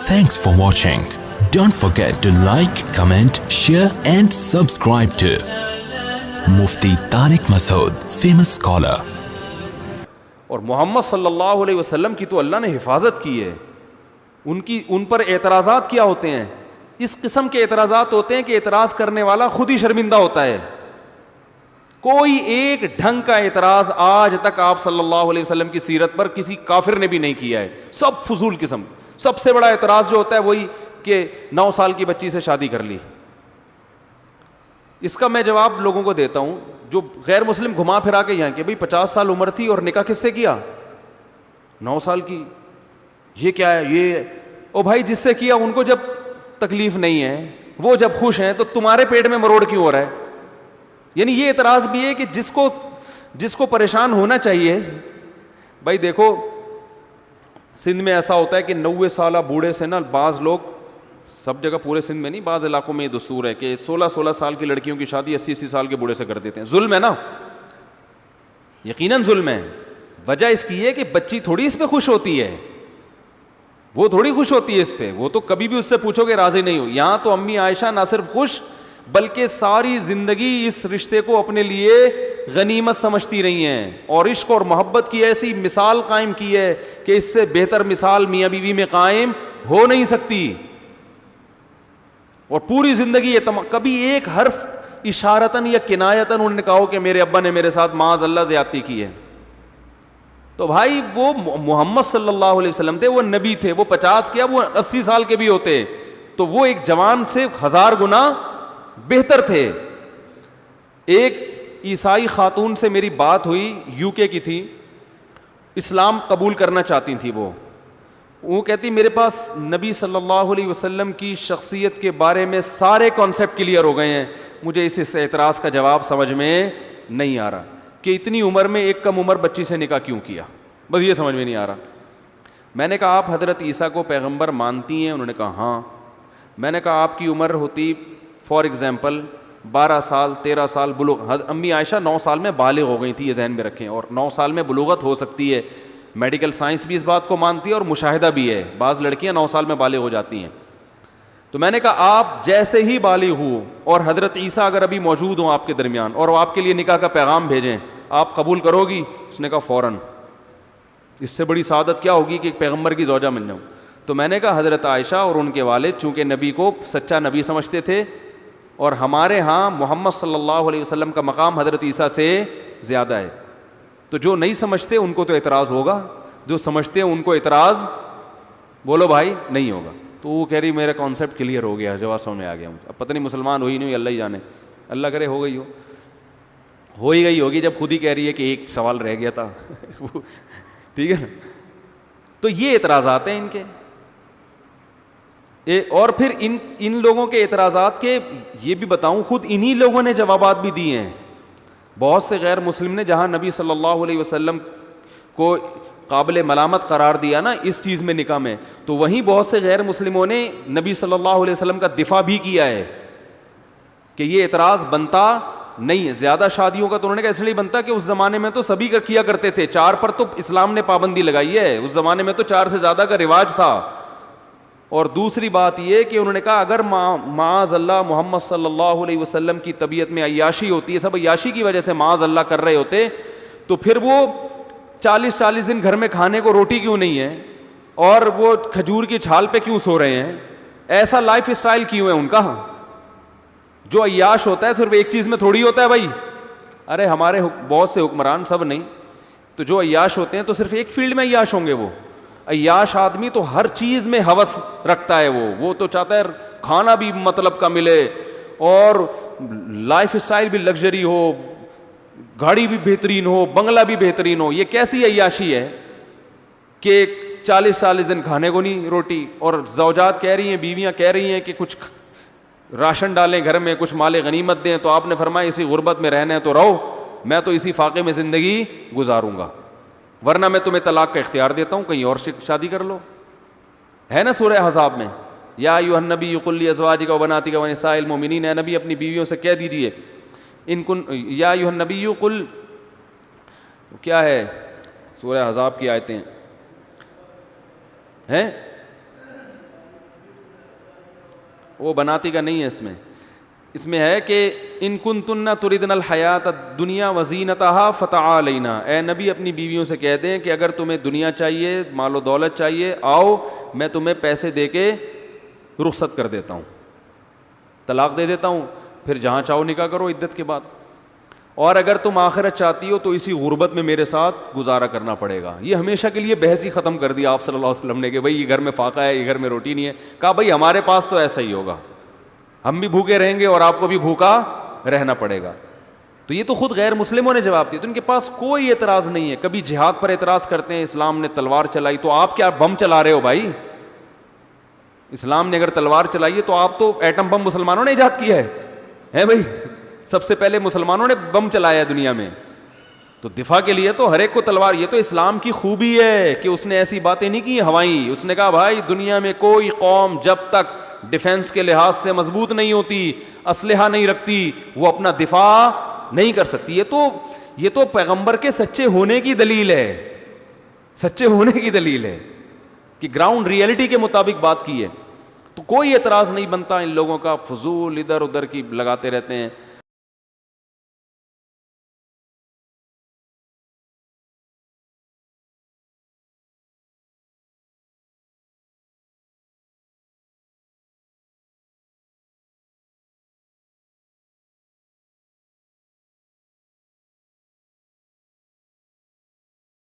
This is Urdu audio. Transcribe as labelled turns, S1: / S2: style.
S1: Thanks for watching. Don't forget to like, comment, share and subscribe to Mufti Tariq Masood, famous scholar.
S2: اور محمد صلی اللہ علیہ وسلم کی تو اللہ نے حفاظت کی ہے. ان پر اعتراضات کیا ہوتے ہیں؟ اس قسم کے اعتراضات ہوتے ہیں کہ اعتراض کرنے والا خود ہی شرمندہ ہوتا ہے. کوئی ایک ڈھنگ کا اعتراض آج تک آپ صلی اللہ علیہ وسلم کی سیرت پر کسی کافر نے بھی نہیں کیا ہے. سب فضول قسم. سب سے بڑا اعتراض جو ہوتا ہے وہی کہ 9 سال کی بچی سے شادی کر لی. اس کا میں جواب لوگوں کو دیتا ہوں جو غیر مسلم گھما پھرا کے یہاں کہ بھئی 50 سال عمر تھی اور نکاح کس سے کیا؟ 9 سال کی. یہ کیا ہے؟ یہ او بھائی جس سے کیا ان کو جب تکلیف نہیں ہے, وہ جب خوش ہیں, تو تمہارے پیٹ میں مروڑ کیوں ہو رہا ہے؟ یعنی یہ اعتراض بھی ہے کہ جس کو پریشان ہونا چاہیے. بھائی دیکھو سندھ میں ایسا ہوتا ہے کہ 90 سالہ بوڑھے سے نا بعض لوگ, سب جگہ پورے سندھ میں نہیں, بعض علاقوں میں یہ دستور ہے کہ 16 سال کی لڑکیوں کی شادی 80 سال کے بوڑھے سے کر دیتے ہیں. ظلم ہے نا, یقیناً ظلم ہے. وجہ اس کی ہے کہ بچی تھوڑی اس پہ خوش ہوتی ہے, وہ تھوڑی خوش ہوتی ہے اس پہ, وہ تو کبھی بھی اس سے پوچھو کہ راضی نہیں ہو. یہاں تو امی عائشہ نہ صرف خوش بلکہ ساری زندگی اس رشتے کو اپنے لیے غنیمت سمجھتی رہی ہیں اور عشق اور محبت کی ایسی مثال قائم کی ہے کہ اس سے بہتر مثال میاں بیوی میں قائم ہو نہیں سکتی. اور پوری زندگی کبھی ایک حرف اشارتاً یا کنایتاً انہوں نے کہا کہ میرے ابا نے میرے ساتھ معاذ اللہ زیادتی کی ہے. تو بھائی وہ محمد صلی اللہ علیہ وسلم تھے, وہ نبی تھے, وہ 50 کیا وہ 80 سال کے بھی ہوتے تو وہ ایک جوان سے 1000 گنا بہتر تھے. ایک عیسائی خاتون سے میری بات ہوئی, UK کی تھی, اسلام قبول کرنا چاہتی تھی. وہ کہتی میرے پاس نبی صلی اللہ علیہ وسلم کی شخصیت کے بارے میں سارے کانسیپٹ کلیئر ہو گئے ہیں, مجھے اس اعتراض کا جواب سمجھ میں نہیں آ رہا کہ اتنی عمر میں ایک کم عمر بچی سے نکاح کیوں کیا, بس یہ سمجھ میں نہیں آ رہا. میں نے کہا آپ حضرت عیسیٰ کو پیغمبر مانتی ہیں؟ انہوں نے کہا ہاں. میں نے کہا آپ کی عمر ہوتی فار ایگزامپل 12 سال 13 سال, امی عائشہ 9 سال میں بالغ ہو گئی تھی, یہ ذہن میں رکھیں, اور 9 سال میں بلوغت ہو سکتی ہے. میڈیکل سائنس بھی اس بات کو مانتی ہے اور مشاہدہ بھی ہے, بعض لڑکیاں 9 سال میں بالغ ہو جاتی ہیں. تو میں نے کہا آپ جیسے ہی بالغ ہو اور حضرت عیسیٰ اگر ابھی موجود ہوں آپ کے درمیان اور وہ آپ کے لیے نکاح کا پیغام بھیجیں, آپ قبول کرو گی؟ اس نے کہا فوراً. اس سے بڑی سعادت کیا ہوگی کہ ایک پیغمبر کی زوجہ بن جاؤں. تو میں نے کہا حضرت عائشہ اور ان کے والد چونکہ نبی کو سچا نبی سمجھتے تھے, اور ہمارے ہاں محمد صلی اللہ علیہ وسلم کا مقام حضرت عیسیٰ سے زیادہ ہے, تو جو نہیں سمجھتے ان کو تو اعتراض ہوگا, جو سمجھتے ہیں ان کو اعتراض بولو بھائی نہیں ہوگا. تو وہ کہہ رہی میرا کانسیپٹ کلیئر ہو گیا, جواب سمجھ میں آ گیا مجھے. اب پتہ نہیں مسلمان ہوئی نہیں, اللہ ہی جانے, اللہ کرے ہو گئی ہو ہی گئی ہوگی جب خود ہی کہہ رہی ہے کہ ایک سوال رہ گیا تھا. ٹھیک ہے نا. تو یہ اعتراضات ہیں ان کے. اور پھر ان لوگوں کے اعتراضات کے یہ بھی بتاؤں, خود انہی لوگوں نے جوابات بھی دیے ہیں. بہت سے غیر مسلم نے جہاں نبی صلی اللہ علیہ وسلم کو قابل ملامت قرار دیا نا اس چیز میں نکاح میں, تو وہیں بہت سے غیر مسلموں نے نبی صلی اللہ علیہ وسلم کا دفاع بھی کیا ہے کہ یہ اعتراض بنتا نہیں ہے. زیادہ شادیوں کا تو انہوں نے کہا اس لیے بنتا کہ اس زمانے میں تو سبھی کا کیا کرتے تھے, 4 پر تو اسلام نے پابندی لگائی ہے, اس زمانے میں تو 4 سے زیادہ کا رواج تھا. اور دوسری بات یہ کہ انہوں نے کہا اگر معاذ اللہ محمد صلی اللہ علیہ وسلم کی طبیعت میں عیاشی ہوتی ہے, سب عیاشی کی وجہ سے معاذ اللہ کر رہے ہوتے, تو پھر وہ 40 دن گھر میں کھانے کو روٹی کیوں نہیں ہے, اور وہ کھجور کی چھال پہ کیوں سو رہے ہیں, ایسا لائف اسٹائل کیوں ہے ان کا. جو عیاش ہوتا ہے صرف ایک چیز میں تھوڑی ہوتا ہے بھائی, ارے ہمارے بہت سے حکمران, سب نہیں, تو جو عیاش ہوتے ہیں تو صرف ایک فیلڈ میں عیاش ہوں گے. وہ عیاش آدمی تو ہر چیز میں ہوس رکھتا ہے, وہ تو چاہتا ہے کھانا بھی مطلب کا ملے اور لائف اسٹائل بھی لگژری ہو, گاڑی بھی بہترین ہو, بنگلہ بھی بہترین ہو. یہ کیسی عیاشی ہے کہ 40 دن کھانے کو نہیں روٹی, اور زوجات کہہ رہی ہیں, بیویاں کہہ رہی ہیں کہ کچھ راشن ڈالیں گھر میں, کچھ مال غنیمت دیں, تو آپ نے فرمایا اسی غربت میں رہنا ہے تو رہو, میں تو اسی فاقے میں زندگی گزاروں گا, ورنہ میں تمہیں طلاق کا اختیار دیتا ہوں, کہیں اور شادی کر لو. ہے نا سورہ احزاب میں, یا ایھا النبی قل لازواجک وبناتک ونساء المؤمنین, اے نبی اپنی بیویوں سے کہہ دیجئے ان کن, یا ایھا النبی قل, کیا ہے سورہ احزاب کی آیتیں ہیں, وہ بناتی کا نہیں ہے اس میں ہے کہ ان کنتن تردن الحیات الدنیا وزینتہا فتعالینا، اے نبی اپنی بیویوں سے کہہ دیں کہ اگر تمہیں دنیا چاہیے، مال و دولت چاہیے، آؤ میں تمہیں پیسے دے کے رخصت کر دیتا ہوں، طلاق دے دیتا ہوں، پھر جہاں چاہو نکاح کرو عدت کے بعد، اور اگر تم آخرت چاہتی ہو تو اسی غربت میں میرے ساتھ گزارا کرنا پڑے گا۔ یہ ہمیشہ کے لیے بحث ہی ختم کر دیا آپ صلی اللہ علیہ وسلم نے کہ بھائی یہ گھر میں فاقہ ہے، یہ گھر میں روٹی نہیں ہے، کہا بھائی ہمارے پاس تو ایسا ہی ہوگا، ہم بھی بھوکے رہیں گے اور آپ کو بھی بھوکا رہنا پڑے گا۔ تو یہ تو خود غیر مسلموں نے جواب دیا، تو ان کے پاس کوئی اعتراض نہیں ہے۔ کبھی جہاد پر اعتراض کرتے ہیں، اسلام نے تلوار چلائی، تو آپ کیا بم چلا رہے ہو بھائی؟ اسلام نے اگر تلوار چلائی ہے تو آپ تو ایٹم بم مسلمانوں نے ایجاد کیا ہے بھائی، سب سے پہلے مسلمانوں نے بم چلایا دنیا میں، تو دفاع کے لیے تو ہر ایک کو تلوار۔ یہ تو اسلام کی خوبی ہے کہ اس نے ایسی باتیں نہیں کی ہوائی، اس نے کہا بھائی دنیا میں کوئی قوم جب تک ڈیفنس کے لحاظ سے مضبوط نہیں ہوتی، اسلحہ نہیں رکھتی، وہ اپنا دفاع نہیں کر سکتی۔ یہ تو پیغمبر کے سچے ہونے کی دلیل ہے، سچے ہونے کی دلیل ہے کہ گراؤنڈ ریئلٹی کے مطابق بات کی ہے۔ تو کوئی اعتراض نہیں بنتا ان لوگوں کا، فضول ادھر ادھر کی لگاتے رہتے ہیں۔